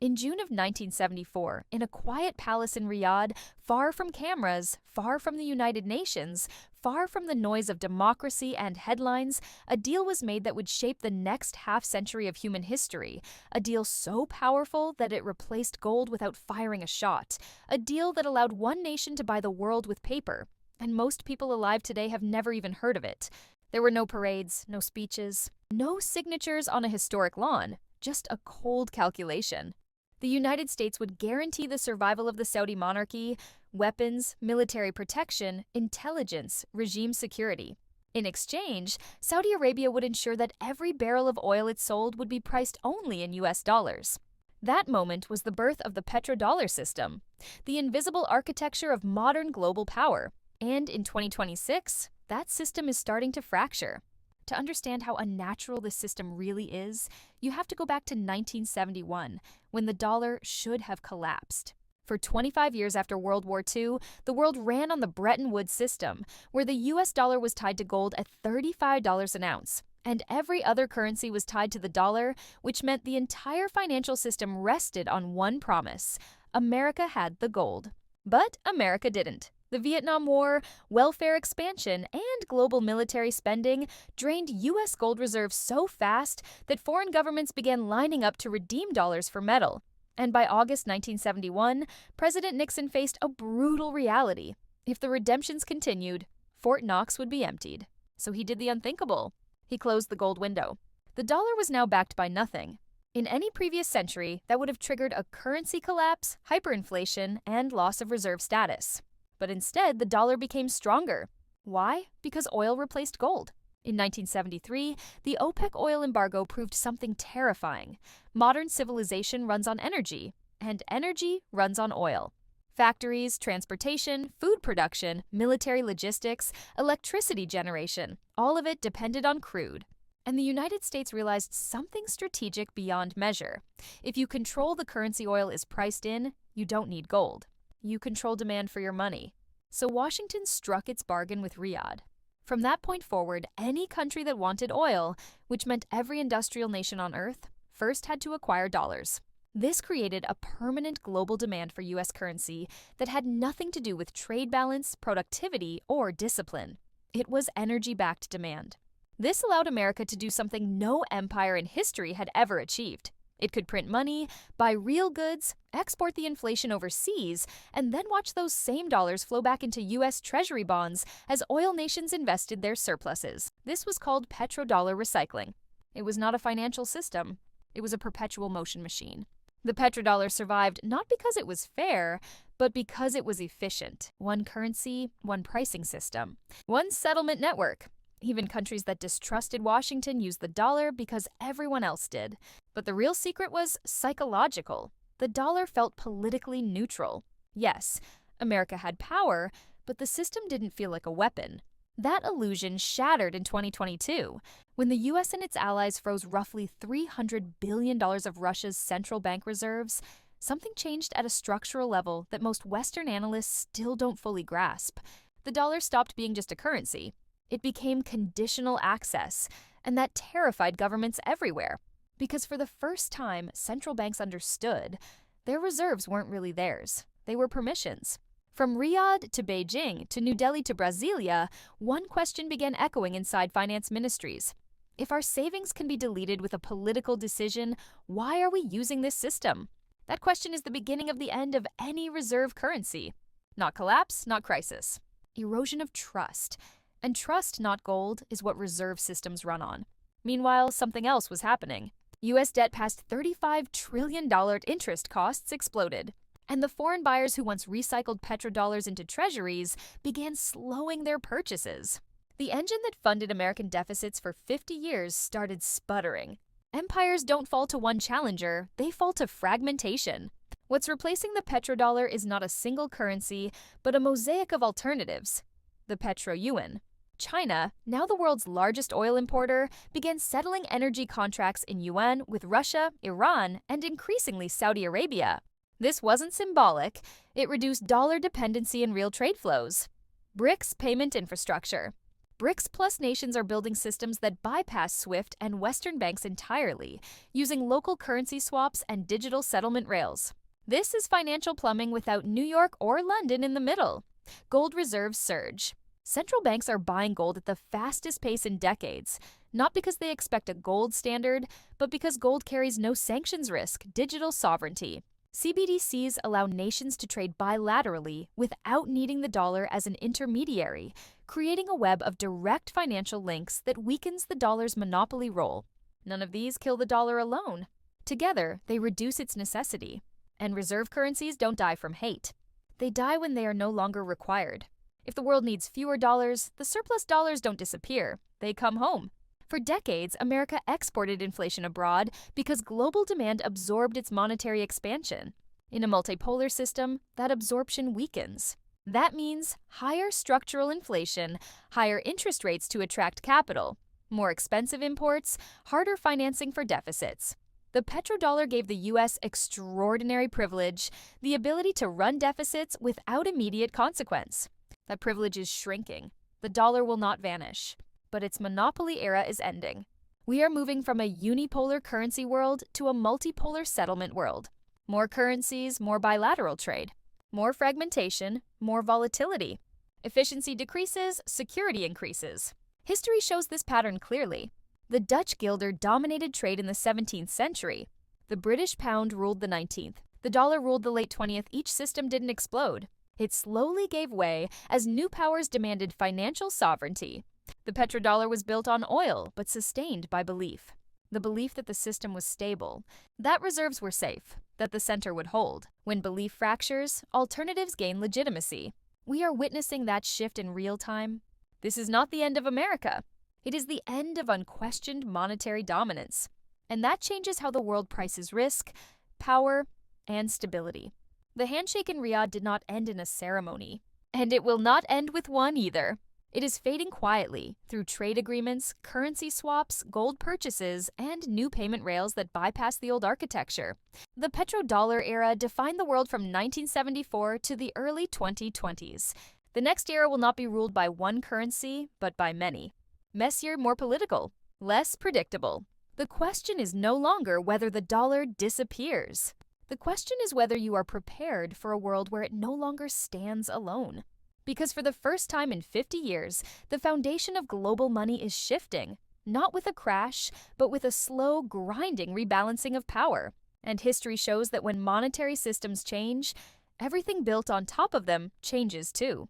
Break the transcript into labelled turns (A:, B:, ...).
A: In June of 1974, in a quiet palace in Riyadh, far from cameras, far from the United Nations, far from the noise of democracy and headlines, a deal was made that would shape the next half-century of human history. A deal so powerful that it replaced gold without firing a shot. A deal that allowed one nation to buy the world with paper. And most people alive today have never even heard of it. There were no parades, no speeches, no signatures on a historic lawn, just a cold calculation. The United States would guarantee the survival of the Saudi monarchy, weapons, military protection, intelligence, regime security. In exchange, Saudi Arabia would ensure that every barrel of oil it sold would be priced only in US dollars. That moment was the birth of the petrodollar system, the invisible architecture of modern global power. And in 2026, that system is starting to fracture. To understand how unnatural this system really is, you have to go back to 1971, when the dollar should have collapsed. For 25 years after World War II, the world ran on the Bretton Woods system, where the US dollar was tied to gold at $35 an ounce, and every other currency was tied to the dollar, which meant the entire financial system rested on one promise: America had the gold. But America didn't. The Vietnam War, welfare expansion, and global military spending drained U.S. gold reserves so fast that foreign governments began lining up to redeem dollars for metal. And by August 1971, President Nixon faced a brutal reality. If the redemptions continued, Fort Knox would be emptied. So he did the unthinkable. He closed the gold window. The dollar was now backed by nothing. In any previous century, that would have triggered a currency collapse, hyperinflation, and loss of reserve status. But instead, the dollar became stronger. Why? Because oil replaced gold. In 1973, the OPEC oil embargo proved something terrifying. Modern civilization runs on energy, and energy runs on oil. Factories, transportation, food production, military logistics, electricity generation, all of it depended on crude. And the United States realized something strategic beyond measure. If you control the currency oil is priced in, you don't need gold. You control demand for your money. So Washington struck its bargain with Riyadh. From that point forward, any country that wanted oil, which meant every industrial nation on Earth, first had to acquire dollars. This created a permanent global demand for U.S. currency that had nothing to do with trade balance, productivity, or discipline. It was energy-backed demand. This allowed America to do something no empire in history had ever achieved. It could print money, buy real goods, export the inflation overseas, and then watch those same dollars flow back into U.S. Treasury bonds as oil nations invested their surpluses. This was called petrodollar recycling. It was not a financial system. It was a perpetual motion machine. The petrodollar survived not because it was fair, but because it was efficient. One currency, one pricing system, one settlement network. Even countries that distrusted Washington used the dollar because everyone else did. But the real secret was psychological. The dollar felt politically neutral. Yes, America had power, but the system didn't feel like a weapon. That illusion shattered in 2022, when the U.S. and its allies froze roughly $300 billion of Russia's central bank reserves. Something changed at a structural level that most Western analysts still don't fully grasp. The dollar stopped being just a currency. It became conditional access, and that terrified governments everywhere. Because for the first time, central banks understood their reserves weren't really theirs. They were permissions. From Riyadh to Beijing to New Delhi to Brasilia, one question began echoing inside finance ministries. If our savings can be deleted with a political decision, why are we using this system? That question is the beginning of the end of any reserve currency. Not collapse, not crisis. Erosion of trust. And trust, not gold, is what reserve systems run on. Meanwhile, something else was happening. U.S. debt past $35 trillion interest costs exploded. And the foreign buyers who once recycled petrodollars into treasuries began slowing their purchases. The engine that funded American deficits for 50 years started sputtering. Empires don't fall to one challenger, they fall to fragmentation. What's replacing the petrodollar is not a single currency, but a mosaic of alternatives. The petro-yuan. China, now the world's largest oil importer, began settling energy contracts in yuan with Russia, Iran, and increasingly Saudi Arabia. This wasn't symbolic. It reduced dollar dependency in real trade flows. BRICS payment infrastructure. BRICS plus nations are building systems that bypass SWIFT and Western banks entirely, using local currency swaps and digital settlement rails. This is financial plumbing without New York or London in the middle. Gold reserves surge. Central banks are buying gold at the fastest pace in decades, not because they expect a gold standard, but because gold carries no sanctions risk, digital sovereignty. CBDCs allow nations to trade bilaterally without needing the dollar as an intermediary, creating a web of direct financial links that weakens the dollar's monopoly role. None of these kill the dollar alone. Together, they reduce its necessity. And reserve currencies don't die from hate. They die when they are no longer required. If the world needs fewer dollars, the surplus dollars don't disappear. They come home. For decades, America exported inflation abroad because global demand absorbed its monetary expansion. In a multipolar system, that absorption weakens. That means higher structural inflation, higher interest rates to attract capital, more expensive imports, harder financing for deficits. The petrodollar gave the U.S. extraordinary privilege, the ability to run deficits without immediate consequence. That privilege is shrinking. The dollar will not vanish. But its monopoly era is ending. We are moving from a unipolar currency world to a multipolar settlement world. More currencies, more bilateral trade. More fragmentation, more volatility. Efficiency decreases, security increases. History shows this pattern clearly. The Dutch guilder dominated trade in the 17th century. The British pound ruled the 19th. The dollar ruled the late 20th. Each system didn't explode. It slowly gave way as new powers demanded financial sovereignty. The petrodollar was built on oil, but sustained by belief. The belief that the system was stable, that reserves were safe, that the center would hold. When belief fractures, alternatives gain legitimacy. We are witnessing that shift in real time. This is not the end of America. It is the end of unquestioned monetary dominance. And that changes how the world prices risk, power, and stability. The handshake in Riyadh did not end in a ceremony. And it will not end with one either. It is fading quietly through trade agreements, currency swaps, gold purchases, and new payment rails that bypass the old architecture. The petrodollar era defined the world from 1974 to the early 2020s. The next era will not be ruled by one currency, but by many. Messier, more political, less predictable. The question is no longer whether the dollar disappears. The question is whether you are prepared for a world where it no longer stands alone. Because for the first time in 50 years, the foundation of global money is shifting, not with a crash, but with a slow, grinding rebalancing of power. And history shows that when monetary systems change, everything built on top of them changes too.